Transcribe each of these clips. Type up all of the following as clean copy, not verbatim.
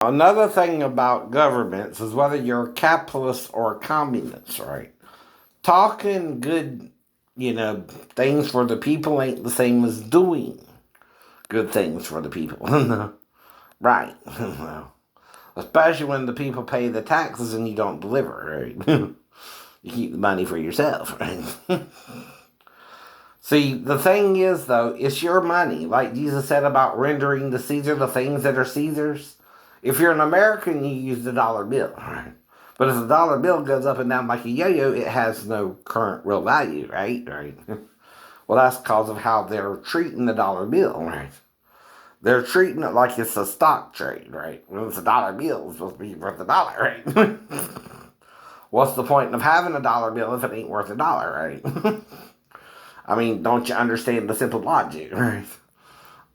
Another thing about governments is whether you're a capitalist or a communist, right? Talking good, things for the people ain't the same as doing good things for the people. Right. Well, especially when the people pay the taxes and you don't deliver, right? You keep the money for yourself, right? See, the thing is, though, it's your money. Like Jesus said about rendering to Caesar the things that are Caesar's. If you're an American, you use the dollar bill, right? But if the dollar bill goes up and down like a yo-yo, it has no current real value, right? Right. Well, that's because of how they're treating the dollar bill, right? They're treating it like it's a stock trade, right? When it's a dollar bill, it's supposed to be worth a dollar, right? What's the point of having a dollar bill if it ain't worth a dollar, right? I mean, don't you understand the simple logic, right?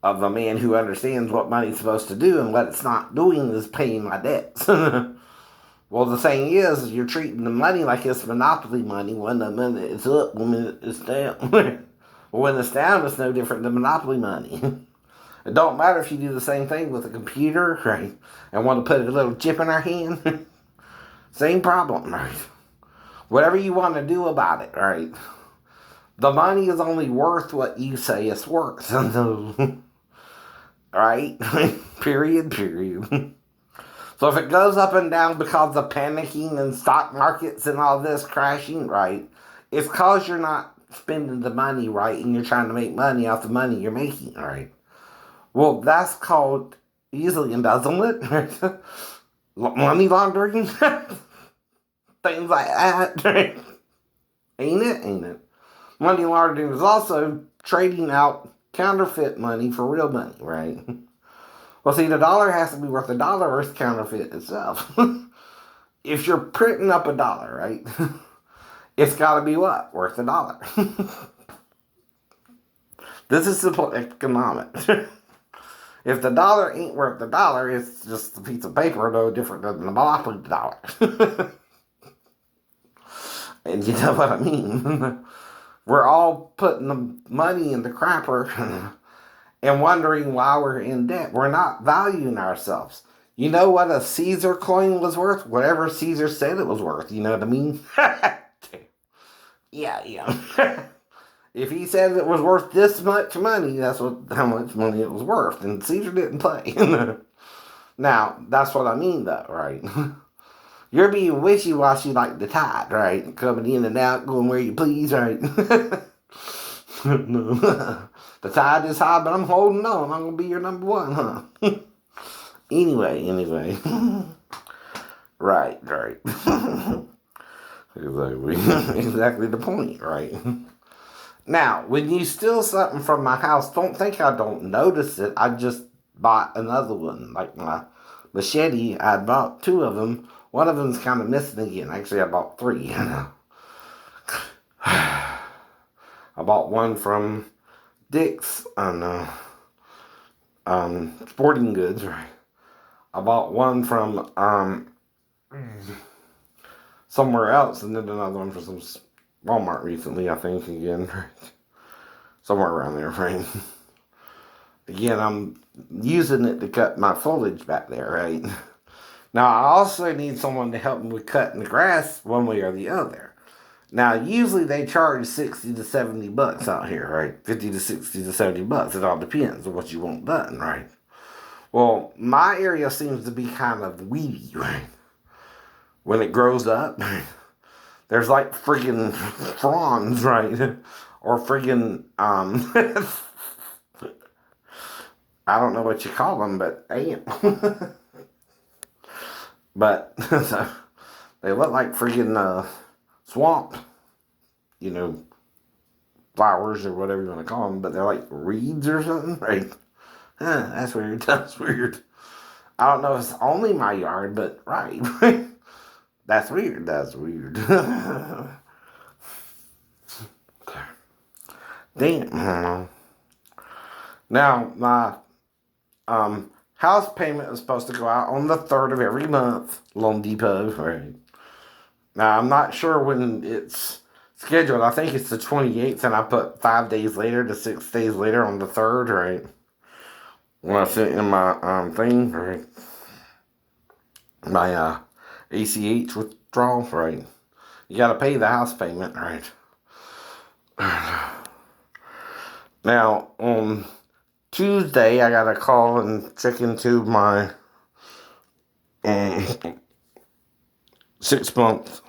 Of a man who understands what money's supposed to do and what it's not doing is paying my debts. Well, the thing is, you're treating the money like it's monopoly money. One minute it's up, one minute it's down. Well, when it's down, it's no different than monopoly money. It don't matter if you do the same thing with a computer, right? And want to put a little chip in our hand. Same problem, right? Whatever you want to do about it, right? The money is only worth what you say it's worth. Right? Period. So if it goes up and down because of panicking and stock markets and all this crashing, right? It's because you're not spending the money right and you're trying to make money off the money you're making, right? Well, that's called easily embezzlement, right? Money laundering, things like that, right? Ain't it? Ain't it? Money laundering is also trading out counterfeit money for real money, right? Well, see, the dollar has to be worth a dollar or it's counterfeit itself. If you're printing up a dollar, right? It's got to be what? Worth a dollar. This is simple economics. If the dollar ain't worth the dollar, it's just a piece of paper, no different than the monopoly dollar. And you know what I mean? We're all putting the money in the crapper and wondering why we're in debt. We're not valuing ourselves. You know what a Caesar coin was worth? Whatever Caesar said it was worth. You know what I mean? Yeah. If he said it was worth this much money, that's how much money it was worth. And Caesar didn't play. Now, that's what I mean, though, right? You're being wishy-washy like the tide, right? Coming in and out, going where you please, right? No. The tide is high, but I'm holding on. I'm going to be your number one, huh? Anyway. Right. Exactly the point, right? Now, when you steal something from my house, don't think I don't notice it. I just bought another one. Like my machete, I bought two of them. One of them's kind of missing again. Actually, I bought three. I bought one from Dick's on Sporting Goods, right? I bought one from somewhere else, and then another one from some Walmart recently, I think, again. Somewhere around there, right? Again, I'm using it to cut my foliage back there, right? Now, I also need someone to help me with cutting the grass one way or the other. Now, usually they charge 60 to 70 bucks out here, right? 50 to 60 to 70 bucks. It all depends on what you want done, right? Well, my area seems to be kind of weedy, right? When it grows up, there's like friggin' fronds, right? Or friggin', I don't know what you call them, but ant. But so, they look like friggin' swamp, flowers or whatever you want to call them, but they're like reeds or something, right? That's weird. That's weird. I don't know if it's only my yard, but right. That's weird. Damn. Now, my house payment is supposed to go out on the 3rd of every month. Loan Depot, right? Now, I'm not sure when it's scheduled. I think it's the 28th, and I put 5 days later to 6 days later on the 3rd, right? When I sent in my thing, right? my ACH withdrawal, right? You got to pay the house payment, right? Now, on Tuesday, I got a call and check into my um, 6 month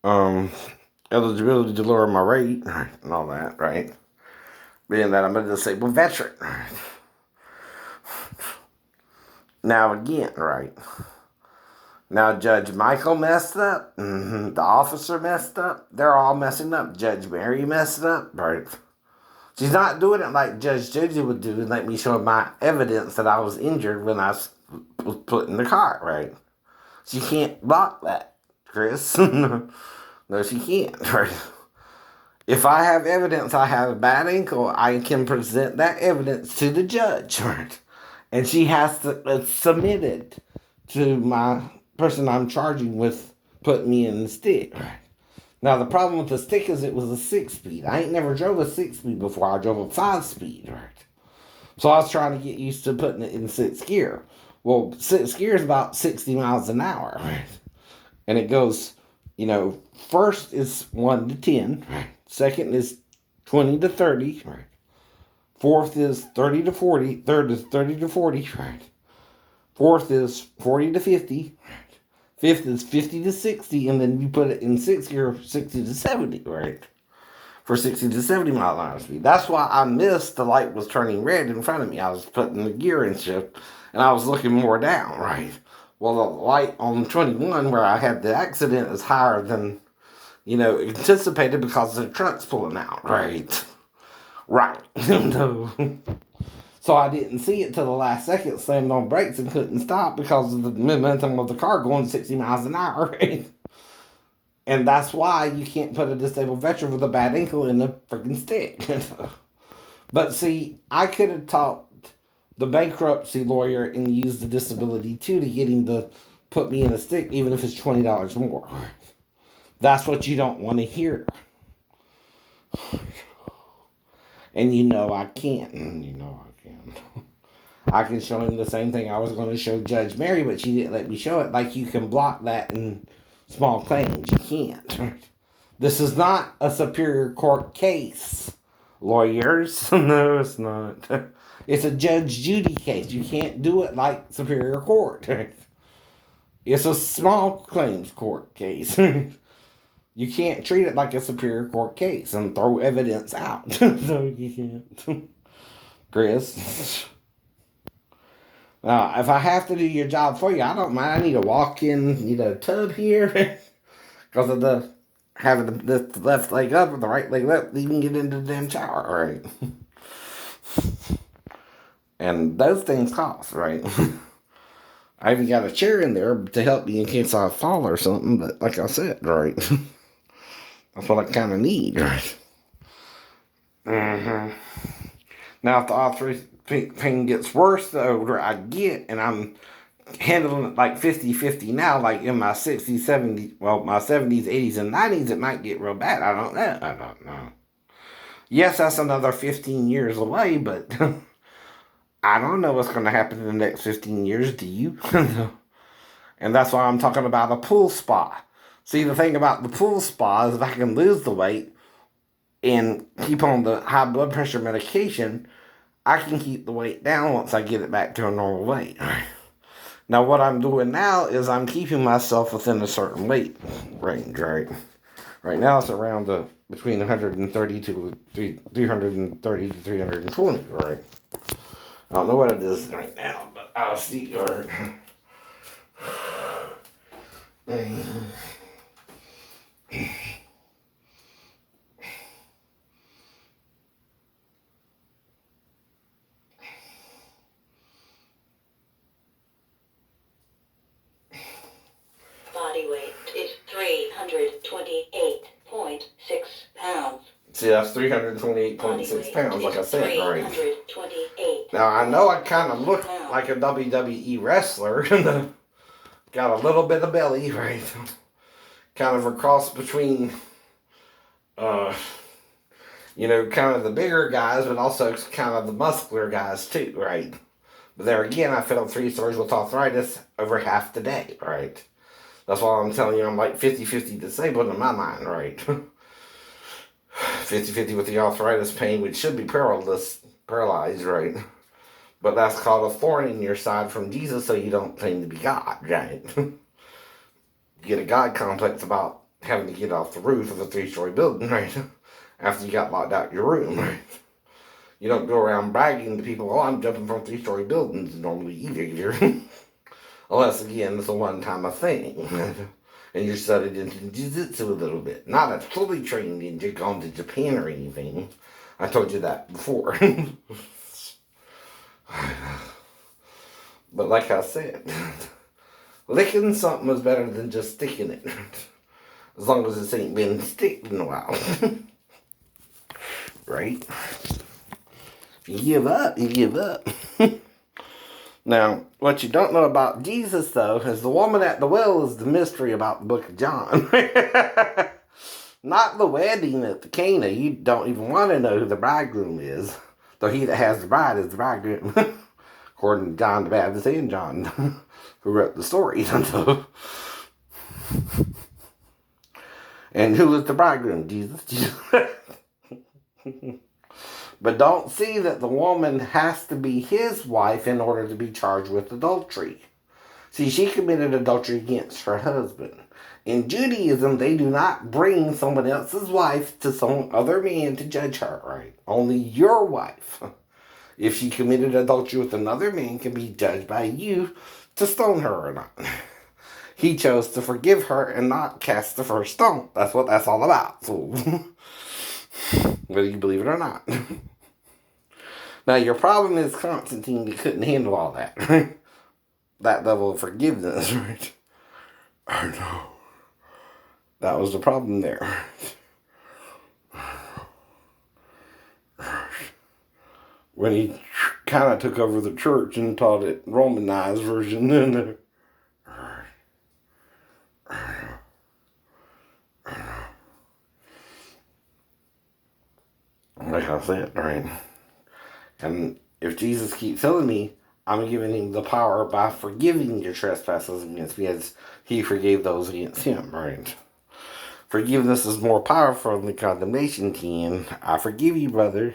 um, eligibility to lower my rate, right, and all that, right? Being that I'm a disabled veteran. Right? Now, again, right? Now, Judge Michael messed up. The officer messed up. They're all messing up. Judge Mary messed up, right? She's not doing it like Judge Judy would do and let me show my evidence that I was injured when I was put in the car, right? She can't block that, Chris. No, she can't, right? If I have evidence I have a bad ankle, I can present that evidence to the judge, right? And she has to submit it to my person I'm charging with putting me in the stick, right? Now, the problem with the stick is it was a 6-speed. I ain't never drove a 6-speed before. I drove a 5-speed, right? So I was trying to get used to putting it in 6th gear. Well, 6th gear is about 60 miles an hour, right? And it goes, first is 1 to 10, right? Second is 20 to 30, right? Fourth is 30 to 40. Third is 30 to 40, right? Fourth is 40 to 50, right? Fifth is 50 to 60, and then you put it in 6th gear, 60 to 70, right? For 60 to 70 mile an hour speed. That's why I missed the light was turning red in front of me. I was putting the gear in shift, and I was looking more down, right? Well, the light on 21 where I had the accident is higher than, anticipated because the truck's pulling out, right? Right. No. So I didn't see it till the last second, slammed on brakes and couldn't stop because of the momentum of the car going 60 miles an hour, right? And that's why you can't put a disabled veteran with a bad ankle in a freaking stick. But see, I could have talked the bankruptcy lawyer and used the disability too to get him to put me in a stick, even if it's $20 more. That's what you don't want to hear. And I can't. I can. I can show him the same thing I was going to show Judge Mary, but she didn't let me show it. Like, you can block that in small claims. You can't. This is not a Superior Court case, lawyers. No, it's not. It's a Judge Judy case. You can't do it like Superior Court. It's a small claims court case. You can't treat it like a Superior Court case and throw evidence out. So you can't. Chris. If I have to do your job for you, I don't mind. I need to walk in, tub here. Because of having the left leg up and the right leg left, you can get into the damn shower, right? And those things cost, right? I even got a chair in there to help me in case I fall or something, but like I said, right? That's what I kind of need, right? Mm-hmm. Now, if the arthritic pain gets worse, the older I get, and I'm handling it like 50-50 now, like in my 60s, 70s, well, my 70s, 80s, and 90s, it might get real bad. I don't know. Yes, that's another 15 years away, but I don't know what's going to happen in the next 15 years. Do you? And that's why I'm talking about a pool spa. See, the thing about the pool spa is if I can lose the weight and keep on the high blood pressure medication, I can keep the weight down once I get it back to a normal weight. Now, what I'm doing now is I'm keeping myself within a certain weight range, right? Right now, it's around between 130 to 330 to 320, right? I don't know what it is right now, but I'll see. Or body weight is 328.6 pounds. See, that's 328.6 pounds, like I said, right? 328. Now, I know I kind of look like a WWE wrestler. Got a little bit of belly, right? Kind of a cross between, kind of the bigger guys, but also kind of the muscular guys, too, right? But there again, I failed 3 stories with arthritis over half the day, right? That's why I'm telling you I'm like 50-50 disabled in my mind, right? 50-50 with the arthritis pain, which should be paralyzed, right? But that's called a thorn in your side from Jesus, so you don't claim to be God, right? You get a God complex about having to get off the roof of a 3-story building, right? After you got locked out your room, right? You don't go around bragging to people, oh, I'm jumping from 3-story buildings normally either. Unless, again, it's a one-time thing. And you're studied into jiu-jitsu a little bit. Not a fully trained ninja gone to Japan or anything. I told you that before. But like I said, licking something is better than just sticking it. As long as it ain't been sticked in a while. Right? If you give up, you give up. Now, what you don't know about Jesus, though, is the woman at the well is the mystery about the book of John. Not the wedding at the Cana. You don't even want to know who the bridegroom is. Though he that has the bride is the bridegroom. According to John the Baptist and John, who wrote the story. And who was the bridegroom? Jesus. But don't see that the woman has to be his wife in order to be charged with adultery. See, she committed adultery against her husband. In Judaism, they do not bring someone else's wife to some other man to judge her, right? Only your wife, if she committed adultery with another man, can be judged by you to stone her or not. He chose to forgive her and not cast the first stone. That's what that's all about. So, whether you believe it or not. Now, your problem is Constantine that couldn't handle all that, right? That level of forgiveness, right? I know. That was the problem there. When he kind of took over the church and taught it Romanized version, then like I said, right? And if Jesus keeps telling me, I'm giving him the power by forgiving your trespasses against me as he forgave those against him, right? Forgiveness is more powerful than condemnation, Tein. I forgive you, brother.